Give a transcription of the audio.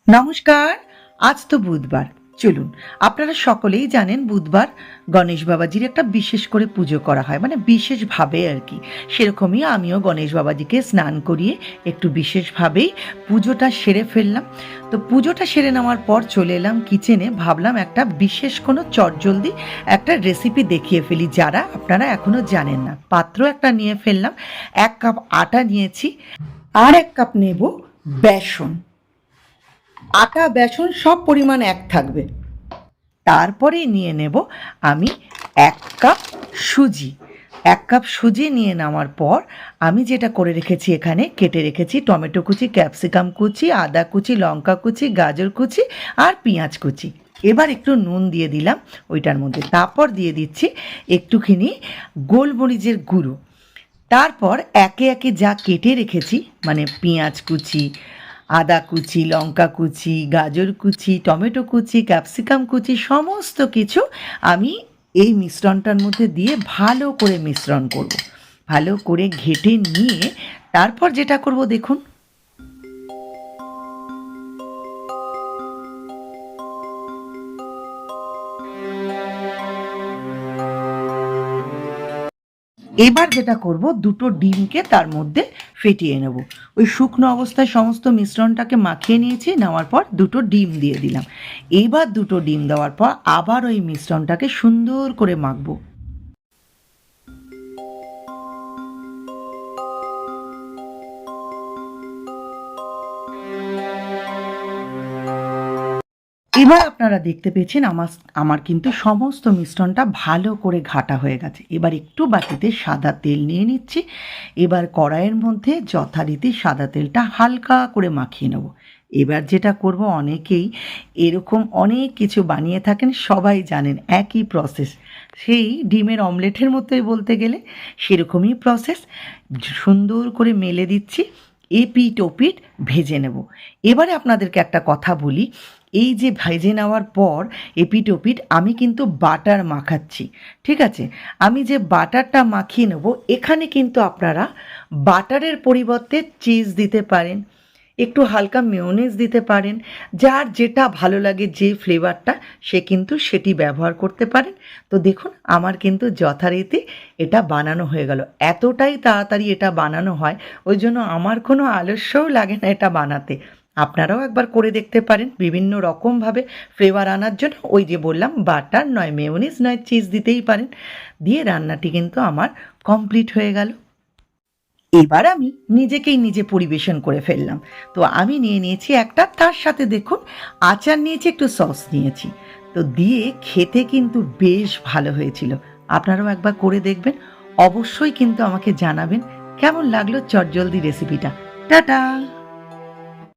নমস্কার। আজ তো বুধবার। চলুন, আপনারা সকলেই জানেন বুধবার গণেশ বাবাজির একটা বিশেষ করে পুজো করা হয়, মানে বিশেষভাবে আর কি। সেরকমই আমিও গণেশ বাবাজিকে স্নান করিয়ে একটু বিশেষভাবেই পুজোটা সেরে ফেললাম। তো পুজোটা সেরে নেওয়ার পর চলে এলাম কিচেনে, ভাবলাম একটা বিশেষ কোনো চটজলদি একটা রেসিপি দেখিয়ে ফেলি যারা আপনারা এখনও জানেন না। পাত্র একটা নিয়ে ফেললাম, 1 কাপ আটা নিয়েছি, আর 1 কাপ নেব বেসন। আটা বেসন সব পরিমাণ এক থাকবে। তারপরে নিয়ে নেব আমি 1 কাপ সুজি। 1 কাপ সুজি নিয়ে নেওয়ার পর আমি যেটা করে রেখেছি, এখানে কেটে রেখেছি টমেটো কুচি, ক্যাপসিকাম কুচি, আদা কুচি, লঙ্কা কুচি, গাজর কুচি আর পেঁয়াজ কুচি। এবার একটু নুন দিয়ে দিলাম ওইটার মধ্যে, তারপর দিয়ে দিচ্ছি একটুখানি গোলমরিচের গুঁড়ো। তারপর একে একে যা কেটে রেখেছি, মানে পেঁয়াজ কুচি, আদা কুচি, লঙ্কা কুচি, গাজর কুচি, টমেটো কুচি, ক্যাপসিকাম কুচি, সমস্ত কিছু আমি এই মিশ্রণটার মধ্যে দিয়ে ভালো করে মিশ্রণ করব। ভালো করে ঘেঁটে নিয়ে তারপর যেটা করব দেখুন, এবার যেটা করব, দুটো ডিমকে তার মধ্যে ফেটিয়ে নেব। ওই শুকনো অবস্থায় সমস্ত মিশ্রণটাকে মাখিয়ে নিয়েছি, নেওয়ার পর দুটো ডিম দিয়ে দিলাম। এইবার দুটো ডিম দেওয়ার পর আবার ওই মিশ্রণটাকে সুন্দর করে মাখবো। এবার আপনারা দেখতে পেয়েছেন আমার কিন্তু সমস্ত মিশ্রণটা ভালো করে ঘাটা হয়ে গেছে। এবার একটু বাটিতে সাদা তেল নিয়ে নিচ্ছি। এবার কড়াইয়ের মধ্যে যথারীতি সাদা তেলটা হালকা করে মাখিয়ে নেব। এবার যেটা করব, অনেকেই এরকম অনেক কিছু বানিয়ে থাকেন, সবাই জানেন একই প্রসেস, সেই ডিমের অমলেটের মতোই বলতে গেলে সেরকমই প্রসেস। সুন্দর করে মেলে দিচ্ছি, এপিঠ ওপিঠ ভেজে নেব। এবারে আপনাদেরকে একটা কথা বলি, এই যে ভেজে নেওয়ার পর এপিঠ ওপিঠ আমি কিন্তু বাটার মাখাচ্ছি, ঠিক আছে? আমি যে বাটারটা মাখিয়ে নেব, এখানে কিন্তু আপনারা বাটারের পরিবর্তে চিজ দিতে পারেন, একটু হালকা মেয়োনেজ দিতে পারেন, যার যেটা ভালো লাগে, যে ফ্লেভারটা সে কিন্তু সেটি ব্যবহার করতে পারেন। তো দেখুন, আমার কিন্তু যথারীতি এটা বানানো হয়ে গেল। এতটাই তাড়াতাড়ি এটা বানানো হয়, ওই জন্য আমার কোনো আলস্যও লাগে না এটা বানাতে। আপনারাও একবার করে দেখতে পারেন বিভিন্ন রকমভাবে ফ্লেভার আনার জন্য। ওই যে বললাম, বাটার নয় মেয়োনিজ নয় চিজ দিতেই পারেন। দিয়ে রান্নাটি কিন্তু আমার কমপ্লিট হয়ে গেল। এবার আমি নিজেকেই নিজে পরিবেশন করে ফেললাম। তো আমি নিয়ে নিয়েছি একটা, তার সাথে দেখুন আচার নিয়েছি, একটু সস নিয়েছি। তো দিয়ে খেতে কিন্তু বেশ ভালো হয়েছিল। আপনারাও একবার করে দেখবেন, অবশ্যই কিন্তু আমাকে জানাবেন কেমন লাগলো চটজলদি রেসিপিটা। টাটা।